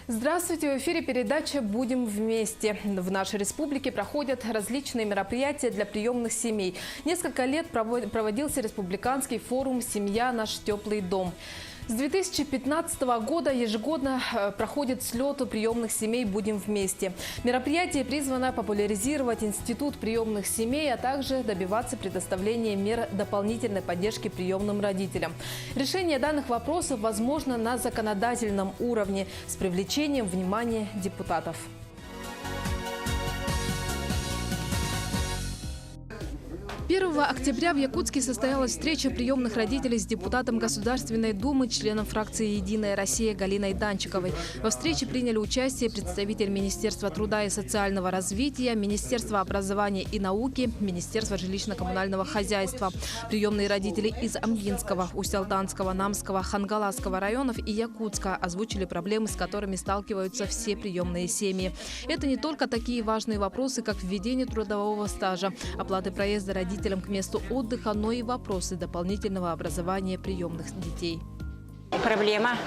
Здравствуйте! В эфире передача «Будем вместе». В нашей республике проходят различные мероприятия для приемных семей. Несколько лет проводился республиканский форум «Семья. Наш теплый дом». С 2015 года ежегодно проходит слет приемных семей «Будем вместе». Мероприятие призвано популяризировать институт приемных семей, а также добиваться предоставления мер дополнительной поддержки приемным родителям. Решение данных вопросов возможно на законодательном уровне с привлечением внимания депутатов. 1 октября в Якутске состоялась встреча приемных родителей с депутатом Государственной Думы, членом фракции «Единая Россия» Галиной Данчиковой. Во встрече приняли участие представитель Министерства труда и социального развития, Министерства образования и науки, Министерства жилищно-коммунального хозяйства. Приемные родители из Амгинского, Усть-Алданского, Намского, Хангаласского районов и Якутска озвучили проблемы, с которыми сталкиваются все приемные семьи. Это не только такие важные вопросы, как введение трудового стажа, оплаты проезда родителям к месту отдыха, но и вопросы дополнительного образования приемных детей. Проблема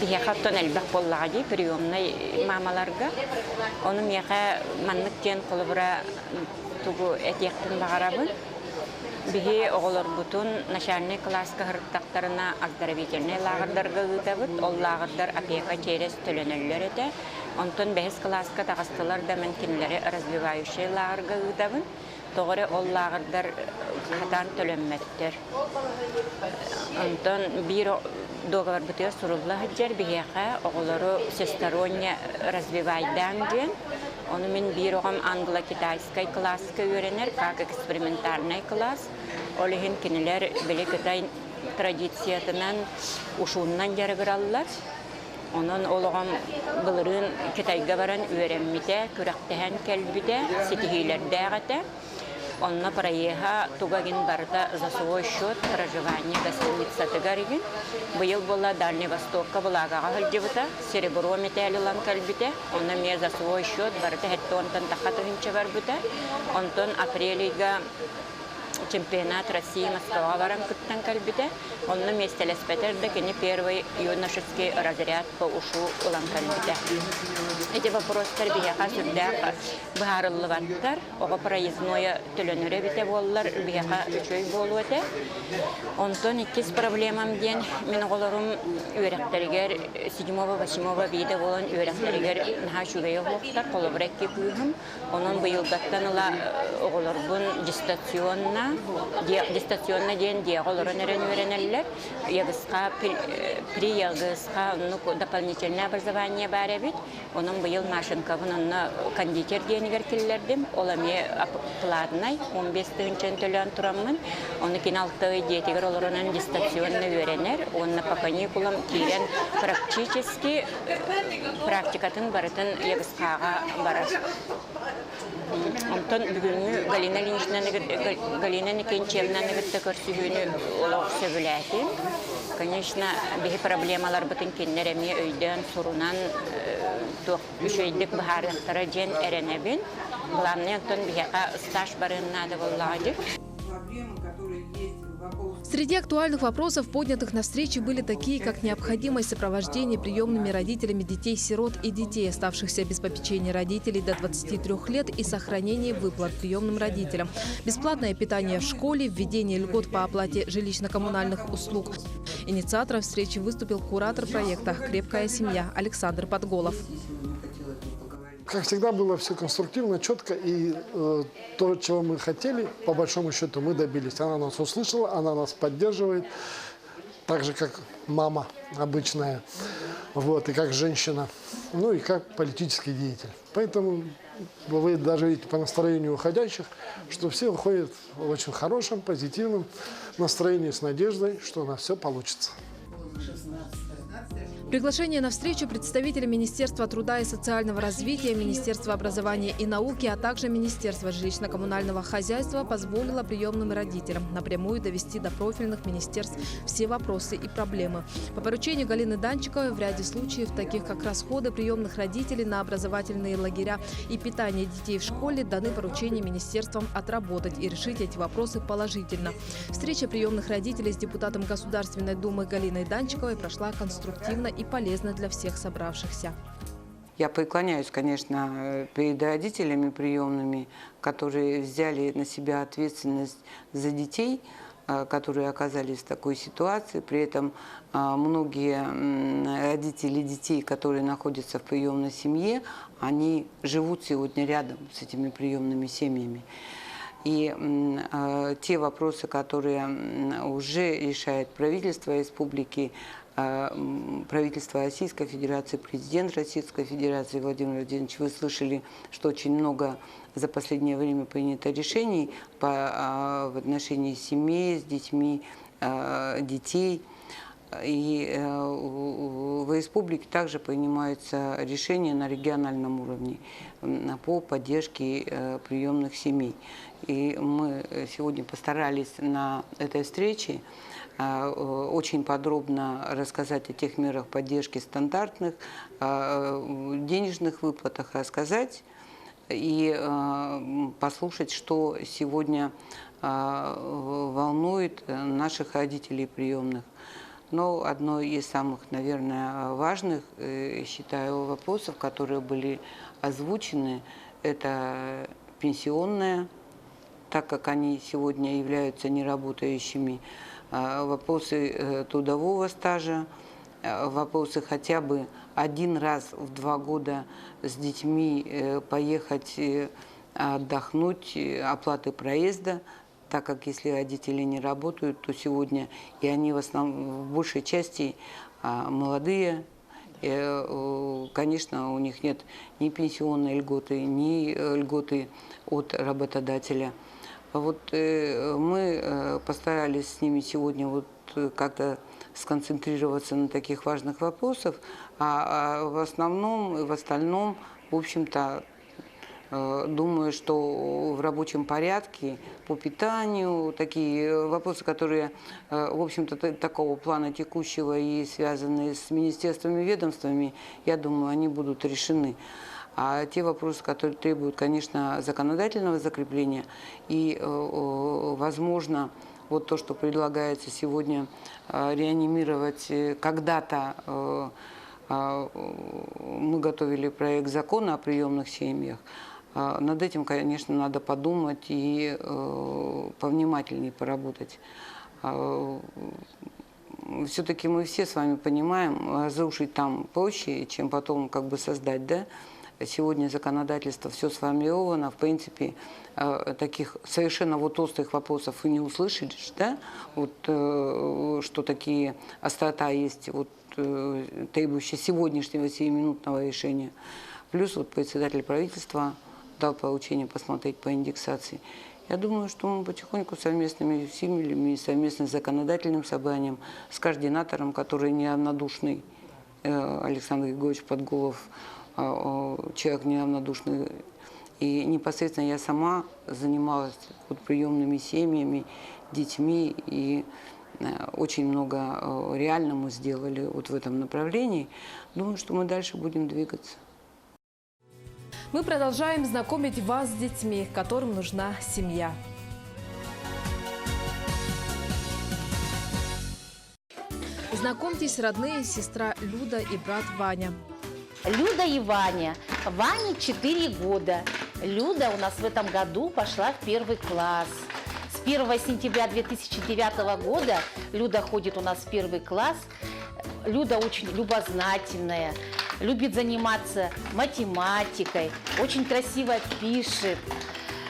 бияхаттан элбах боллаги приемной мамаларга. Он меха манныктен колбра тугу этектен багарабын. Бихи оголор бутун начальный класска хырттактарына оздоровительный лагердарга гытабыт. Ол лагердар опека через төленөллөр эте. Онтон бехис класска тагыстылар да менкинлери развивающий лагерга гытабын. Тоғыры ол лагердар хатан төлөнмөттөр. Онтон бир договор бутыгар сурулла хаджар бияха оголору всесторонне развивайдан ген. Оны мен бир огам англо-китайской класска үйренер, как экспериментальный класс. Олихин кинилер белекетай традициятынан ушуннан жарыгыраллар. Onun olağan bılırın Kitayga varan öğrenmide, küraktehen kelbide, sitihilerde ağata. Onunla parayeha tugagin barda за свой счет проживания гостиница Тагаригин. Bu yıl bolla Дальний Востокка bulagağa hıldivıta, серебро металлилан kelbide. Onunla me за свой счет barda hette ondan takatınca var büte. Ondan apreliga чемпионат России Москва варам кыттан кальбите. Он на месте леспетерда кени первый юношеский разряд по ушу улан кальбите. Эти вопросы бияха сүрдәк баарыллыбаттар, ого проездное төлөнөрө бите боллар, бияха үчөй болу эте. Онтон иккис проблемам ден мен оголорум үйрәктәргәр 7-8 биде болан үйрәктәргәр наха шугая хоктар, колобрекки күйхüm. Onun bu yıldaktan ula oğularbun дистанционна ден диаголорын öğrenirler. Yağızqa, при-yağızqa дополнительное образование бар бит. Onun bu yıl машинкабын onunla кондитер дениger killerdim. Olame платный 15 тыгынчан төлөн тураммын. Onu kin 6 диетигер олорунан дистанционно öğrenir. Onunla по каникулам кирен практически практикатын барытын yağızqaға барар. Онтон бүгүнгү Галина Никенчевна көрсүгүнү олоқ сөбүләтин. Конечно, бихи проблемалар бутын кеннереме өйдөн сурунан үшөйдік бахарықтары жен эренебин. Главный онтон бихиға стаж барыннады боллады. Среди актуальных вопросов, поднятых на встрече, были такие, как необходимость сопровождения приемными родителями детей-сирот и детей, оставшихся без попечения родителей до 23 лет, и сохранение выплат приемным родителям, бесплатное питание в школе, введение льгот по оплате жилищно-коммунальных услуг. Инициатором встречи выступил куратор проекта «Крепкая семья» Александр Подголов. Как всегда, было все конструктивно, четко, и то, чего мы хотели, по большому счету, мы добились. Она нас услышала, она нас поддерживает, так же, как мама обычная, вот, и как женщина, ну и как политический деятель. Поэтому вы даже видите по настроению уходящих, что все уходят в очень хорошем, позитивном настроении, с надеждой, что у нас все получится. Приглашение на встречу представителя Министерства труда и социального развития, Министерства образования и науки, а также Министерства жилищно-коммунального хозяйства позволило приемным родителям напрямую довести до профильных министерств все вопросы и проблемы. По поручению Галины Данчиковой в ряде случаев, таких как расходы приемных родителей на образовательные лагеря и питание детей в школе, даны поручения министерствам отработать и решить эти вопросы положительно. Встреча приемных родителей с депутатом Государственной Думы Галиной Данчиковой прошла конструктивно и полезно для всех собравшихся. Я преклоняюсь, конечно, перед родителями приемными, которые взяли на себя ответственность за детей, которые оказались в такой ситуации. При этом многие родители детей, которые находятся в приемной семье, они живут сегодня рядом с этими приемными семьями. И те вопросы, которые уже решает правительство республики, правительство Российской Федерации, президент Российской Федерации Владимир Владимирович, вы слышали, что очень много за последнее время принято решений в отношении семей с детьми, детей. И в республике также принимаются решения на региональном уровне по поддержке приемных семей. И мы сегодня постарались на этой встрече очень подробно рассказать о тех мерах поддержки стандартных, денежных выплатах рассказать и послушать, что сегодня волнует наших родителей приемных. Но одно из самых, наверное, важных, считаю, вопросов, которые были озвучены, это пенсионная, так как они сегодня являются неработающими, вопросы трудового стажа, вопросы хотя бы один раз в 2 года с детьми поехать отдохнуть, оплаты проезда, так как если родители не работают, то сегодня и они в большей части молодые, конечно, у них нет ни пенсионной льготы, ни льготы от работодателя. Вот мы постарались с ними сегодня вот как-то сконцентрироваться на таких важных вопросах, а в основном и в остальном, в общем-то, думаю, что в рабочем порядке по питанию, такие вопросы, которые, в общем-то, такого плана текущего и связанные с министерствами и ведомствами, я думаю, они будут решены. А те вопросы, которые требуют, конечно, законодательного закрепления и, возможно, вот то, что предлагается сегодня реанимировать когда-то, мы готовили проект закона о приемных семьях. Над этим, конечно, надо подумать и повнимательнее поработать. Все-таки мы все с вами понимаем, разрушить там проще, чем потом как бы создать, да? Сегодня законодательство все сформировано, в принципе, таких совершенно вот острых вопросов и не услышишь, да? Вот, что такие острота есть, вот, требующие сегодняшнего сиюминутного решения. Плюс вот председатель правительства дал поручение посмотреть по индексации. Я думаю, что мы потихоньку совместными усилиями, совместно с законодательным собранием, с координатором, который неравнодушный, Александр Григорьевич Подголов, человек неравнодушный. И непосредственно я сама занималась вот приемными семьями, детьми, и очень много реально мы сделали вот в этом направлении. Думаю, что мы дальше будем двигаться. Мы продолжаем знакомить вас с детьми, которым нужна семья. Знакомьтесь, родные сестра Люда и брат Ваня. Люда и Ваня. Ване 4 года. Люда у нас в этом году пошла в 1 класс. С 1 сентября 2009 года Люда ходит у нас в 1 класс. Люда очень любознательная, любит заниматься математикой, очень красиво пишет.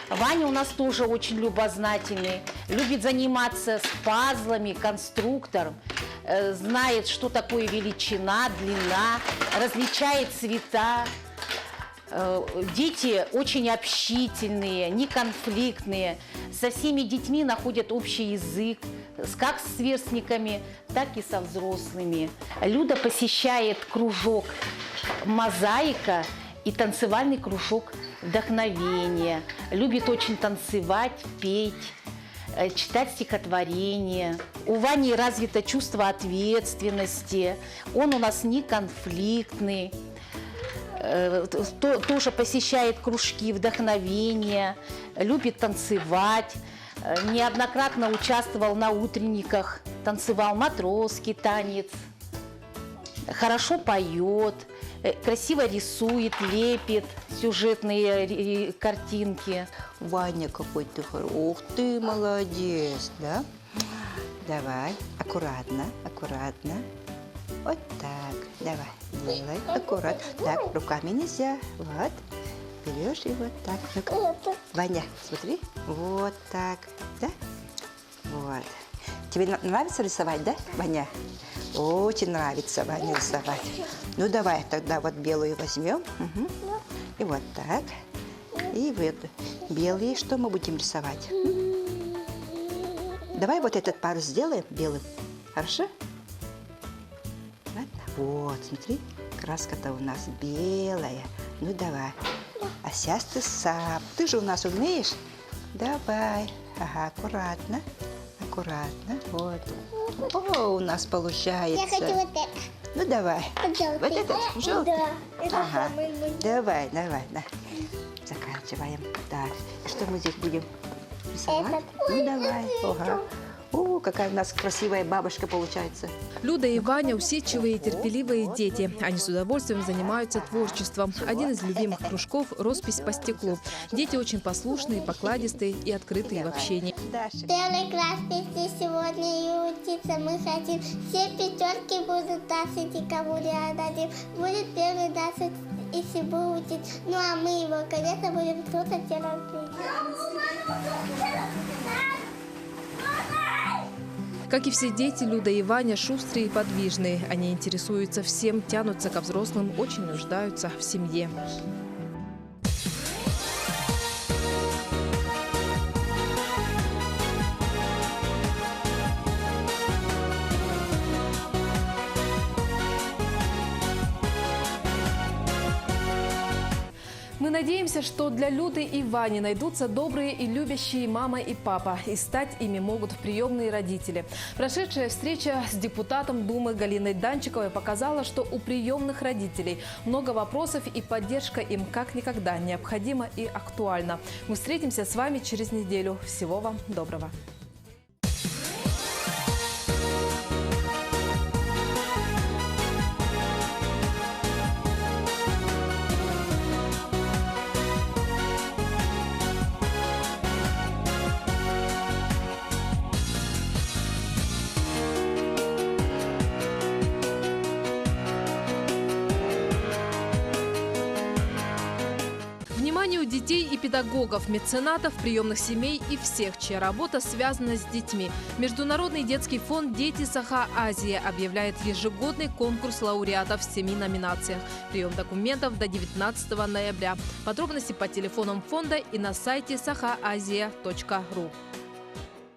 Ваня у нас тоже очень любознательный, любит заниматься с пазлами, конструктором, знает, что такое величина, длина, различает цвета. Дети очень общительные, неконфликтные, со всеми детьми находят общий язык, как с сверстниками, так и со взрослыми. Люда посещает кружок «Мозаика» и танцевальный кружок «Вдохновение». Любит очень танцевать, петь, читать стихотворения. У Вани развито чувство ответственности, он у нас неконфликтный. Тоже посещает кружки вдохновения, любит танцевать, неоднократно участвовал на утренниках, танцевал матросский танец. хорошо поет, красиво рисует, лепит сюжетные картинки. Ваня, какой ты хороший. Ух ты, молодец, да? Давай, аккуратно, аккуратно. Вот так, давай, делай, аккуратно. Так, руками нельзя, вот. Берешь и вот так. Ну-ка. Ваня, смотри, вот так, да? Вот. Тебе нравится рисовать, да, Ваня? Очень нравится, Ваня, рисовать. Ну, давай тогда вот белую возьмем. Угу. И вот так. И вот белые, что мы будем рисовать? Давай вот этот парус сделаем белым. Хорошо? Вот, смотри, краска-то у нас белая. Ну, давай. А сейчас ты сам. Ты же у нас умеешь? Давай. Ага, аккуратно. Аккуратно. Вот. О, у нас получается. Я хочу вот это. Ну, давай. Желтый. Вот этот? Желтый? Да. Это Ага. самый мой. Давай, давай, да. Заканчиваем. Так, что мы здесь будем рисовать? Этот. Ну, давай. Ага. О, какая у нас красивая бабушка получается. Люда и Ваня – усидчивые и терпеливые дети. Они с удовольствием занимаются творчеством. Один из любимых кружков – роспись по стеклу. Дети очень послушные, покладистые и открытые в общении. Даша. Первый класс вместе сегодня и учиться мы хотим. Все пятерки будут дасить, и кому не отдадим. Будет первый дасить, если будет учить. Ну а мы его, конечно, будем слушать и разбирать. Как и все дети, Люда и Ваня шустрые и подвижные. Они интересуются всем, тянутся ко взрослым, очень нуждаются в семье. Мы надеемся, что для Люды и Вани найдутся добрые и любящие мама и папа, и стать ими могут приемные родители. Прошедшая встреча с депутатом Думы Галиной Данчиковой показала, что у приемных родителей много вопросов, и поддержка им как никогда необходима и актуальна. Мы встретимся с вами через неделю. Всего вам доброго! Вниманию детей и педагогов, меценатов, приемных семей и всех, чья работа связана с детьми. Международный детский фонд «Дети Саха-Азия» объявляет ежегодный конкурс лауреатов в 7 номинациях. Прием документов до 19 ноября. Подробности по телефонам фонда и на сайте sahaazia.ru.